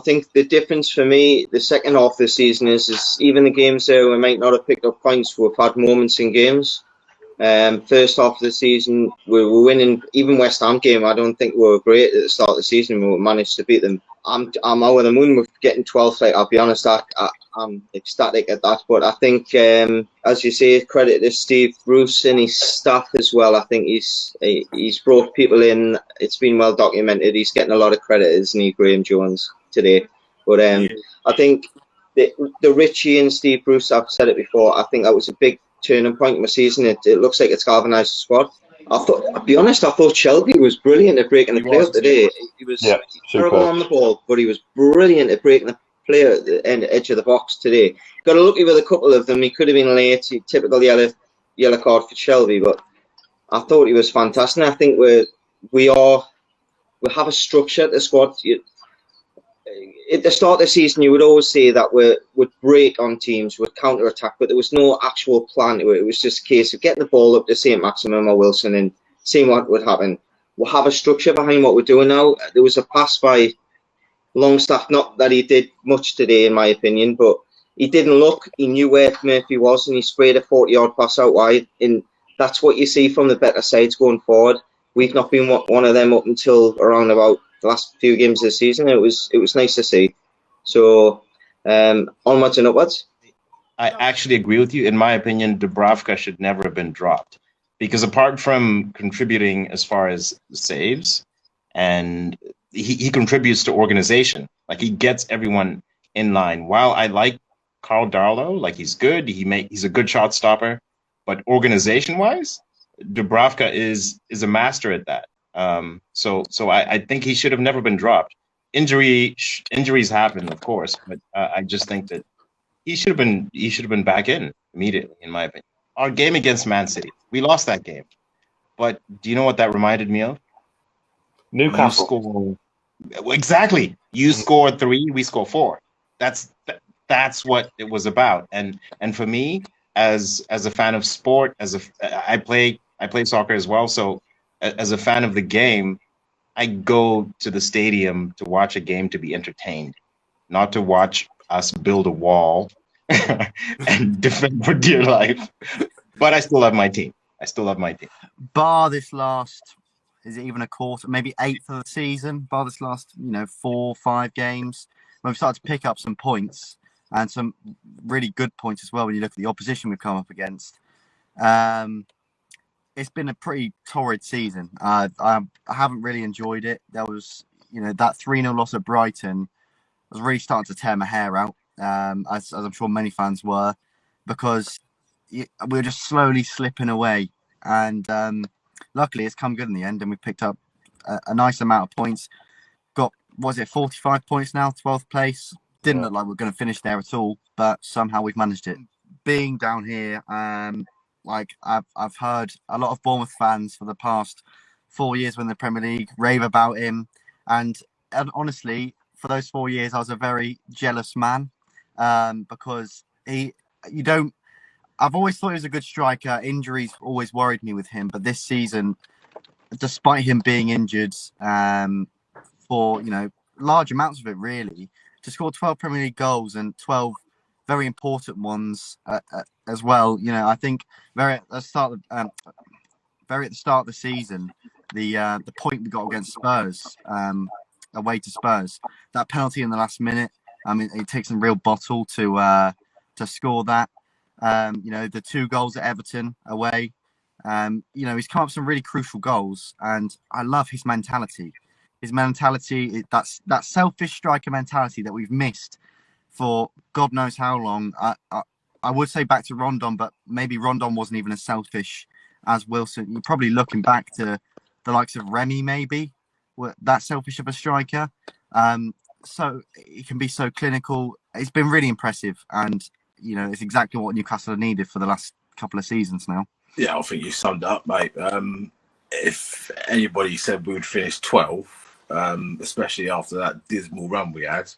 think the difference for me, the second half of the season is even the games there we might not have picked up points, we've had moments in games. First half of the season, we were winning. Even West Ham game, I don't think we were great at the start of the season. We managed to beat them. I'm over the moon with getting 12th. Like, I'll be honest, I'm ecstatic at that. But I think, as you say, credit to Steve Bruce and his staff as well. I think he's brought people in. It's been well documented. He's getting a lot of credit, isn't he, Graham Jones, today? But I think the Richie and Steve Bruce, I've said it before, I think that was a big turning point in the season. It looks like it's galvanised the squad. I'll be honest, I thought Shelby was brilliant at breaking the play up today. He was terrible on the ball, but he was brilliant at breaking the play at the edge of the box today. Got lucky with a couple of them. He could have been late. Typical yellow card for Shelby, but I thought he was fantastic. I think we have a structure at the squad. At the start of the season, you would always say that we'd break on teams, we'd counter-attack, but there was no actual plan to it. It was just a case of getting the ball up to Saint-Maximin or Wilson and seeing what would happen. We'll have a structure behind what we're doing now. There was a pass by Longstaff, not that he did much today, in my opinion, but he didn't look. He knew where Murphy was, and he sprayed a 40-yard pass out wide. And that's what you see from the better sides going forward. We've not been one of them up until around about the last few games of the season. It was nice to see. So onwards and upwards. I actually agree with you. In my opinion, Dubravka should never have been dropped, because apart from contributing as far as saves, and he contributes to organization. Like, he gets everyone in line. While I like Carl Darlow, like, he's good, he's a good shot stopper, but organization wise, Dubravka is a master at that. So I think he should have never been dropped. Injuries happen, of course, but I just think that he should have been back in immediately, in my opinion. Our game against Man City, we lost that game, but do you know what that reminded me of? Newcastle. Exactly. You score 3, we score 4. That's what it was about. And for me, as a fan of sport, I play soccer as well, so as a fan of the game, I go to the stadium to watch a game to be entertained, not to watch us build a wall and defend for dear life. But I still love my team. Bar this last, is it even a quarter, maybe 8th of the season, bar this last, 4, 5 games, when we've started to pick up some points, and some really good points as well when you look at the opposition we've come up against. It's been a pretty torrid season. I haven't really enjoyed it. There was, that 3-0 loss at Brighton was really starting to tear my hair out, as I'm sure many fans were, because we were just slowly slipping away. And luckily, it's come good in the end, and we picked up a nice amount of points. Got, 45 points now, 12th place. Didn't look like we were going to finish there at all, but somehow we've managed it. Being down here, I've heard a lot of Bournemouth fans for the past 4 years when the Premier League rave about him, and honestly, for those 4 years, I was a very jealous man, because I've always thought he was a good striker. Injuries always worried me with him, but this season, despite him being injured, for large amounts of it, really, to score 12 Premier League goals and 12 very important ones as well. I think very at the start of the season, the point we got against Spurs, away to Spurs, that penalty in the last minute. I mean, it takes some real bottle to score that. The 2 goals at Everton away. He's come up with some really crucial goals, and I love his mentality. His mentality, that's that selfish striker mentality that we've missed for God knows how long. I would say back to Rondon, but maybe Rondon wasn't even as selfish as Wilson. You're probably looking back to the likes of Remy, maybe, that selfish of a striker. So he can be so clinical. It's been really impressive, and it's exactly what Newcastle have needed for the last couple of seasons now. Yeah, I think you summed up, mate. If anybody said we would finish 12th, especially after that dismal run we had,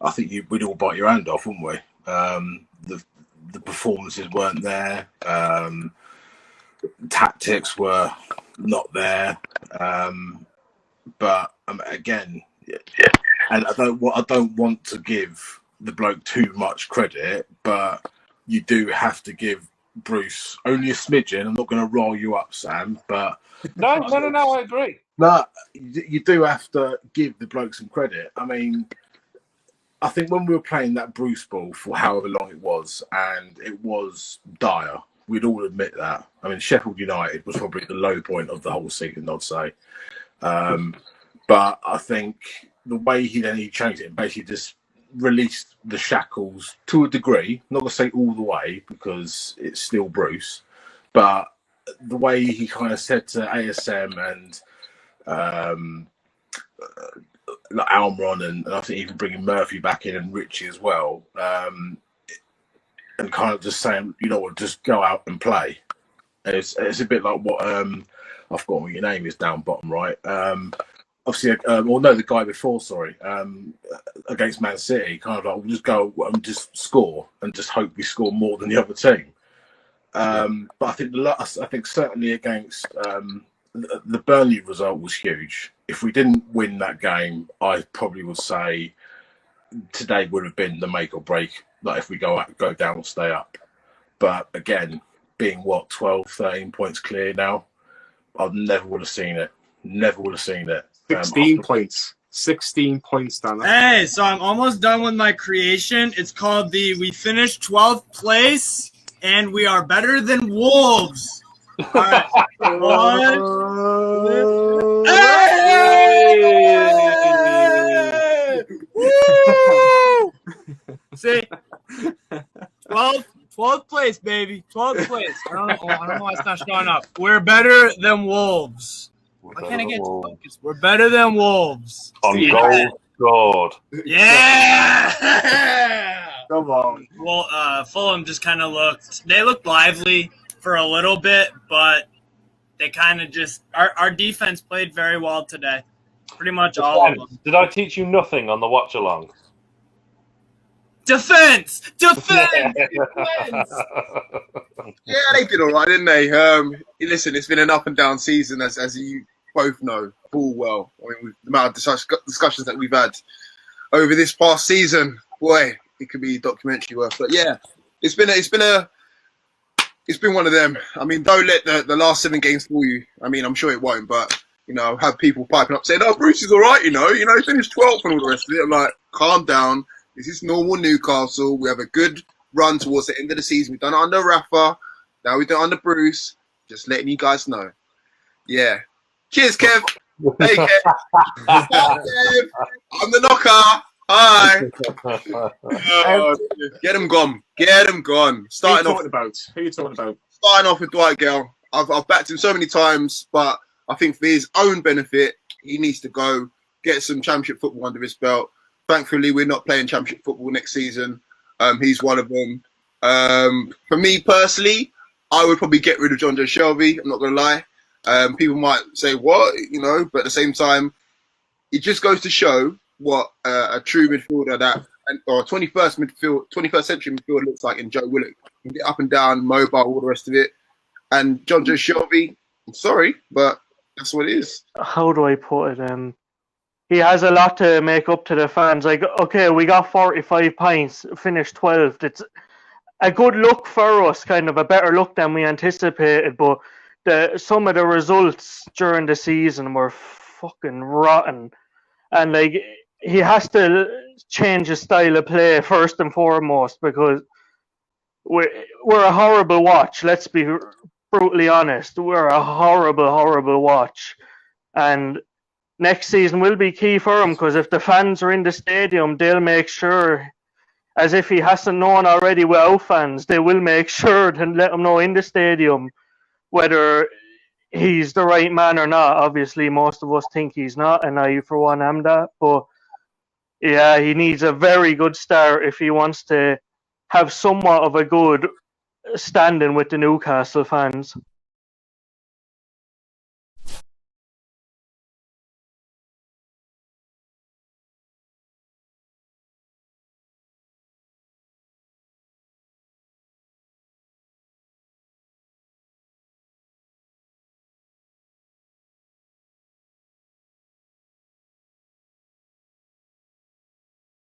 I think we'd all bite your hand off, wouldn't we? The performances weren't there. Tactics were not there. But again, And I don't want to give the bloke too much credit, but you do have to give Bruce only a smidgen. I'm not going to roll you up, Sam, but No, I agree. no, you do have to give the bloke some credit. I mean, I think when we were playing that Bruce ball for however long it was, and it was dire, we'd all admit that. I mean, Sheffield United was probably the low point of the whole season, I'd say. But I think the way he changed it and basically just released the shackles to a degree, not going to say all the way because it's still Bruce, but the way he kind of said to ASM and like Almiron and I think even bringing Murphy back in and Richie as well, and kind of just saying, you know what, just go out and play. And it's a bit like what I've forgotten what your name is down bottom right. Obviously, the guy before, against Man City, kind of like we'll just go and just score and just hope we score more than the other team. But I think certainly against the Burnley result was huge. If we didn't win that game, I probably would say today would have been the make or break. Like if we go down or stay up. But again, being 12, 13 points clear now, I never would have seen it. 16 points. 16 points, Dan. Hey, so I'm almost done with my creation. It's called we finished 12th place, and we are better than Wolves. All right. Hey! Woo! See? 12th place, baby. 12th place. I don't know why it's not showing up. We're better than Wolves. Why can't I get focused? We're better than Wolves. On goal scored. Yeah! Come on. Well, Fulham just kind of looked lively for a little bit, but they kind of just our defense played very well today. Pretty much all of them. Did I teach you nothing on the watch along? Defense! Yeah, they did all right, didn't they? Listen, it's been an up and down season, as you both know full well. I mean, with the amount of discussions that we've had over this past season, boy, it could be a documentary worth. But yeah, it's been one of them. I mean, don't let the last 7 games fool you. I mean, I'm sure it won't, but have people piping up saying, "Oh, Bruce is all right," he finished 12th and all the rest of it. I'm like, calm down. This is normal Newcastle. We have a good run towards the end of the season. We've done it under Rafa. Now we've done it under Bruce. Just letting you guys know. Yeah. Cheers, Kev. Hey, Kev. Hi, Kev. I'm the knocker. Hi. Get him gone. Get him gone. Who are you talking about? Starting off with Dwight Gale. I've backed him so many times, but I think for his own benefit, he needs to go get some championship football under his belt. Thankfully, we're not playing championship football next season. He's one of them. For me personally, I would probably get rid of John Joe Shelby. I'm not going to lie. People might say, what? But at the same time, it just goes to show what a true midfielder or 21st century midfielder looks like in Joe Willock. He can get up and down, mobile, all the rest of it. And John Joe Shelby, I'm sorry, but that's what it is. How do I put it? He has a lot to make up to the fans. Like, okay, we got 45 points, finished 12th. It's a good look for us, kind of a better look than we anticipated. But some of the results during the season were fucking rotten. And, like, he has to change his style of play first and foremost because we're a horrible watch. Let's be brutally honest. We're a horrible, horrible watch. And next season will be key for him because if the fans are in the stadium, they'll make sure, as if he hasn't known already without fans, they will make sure to let him know in the stadium whether he's the right man or not. Obviously, most of us think he's not, and I, for one, am that. But yeah, he needs a very good start if he wants to have somewhat of a good standing with the Newcastle fans.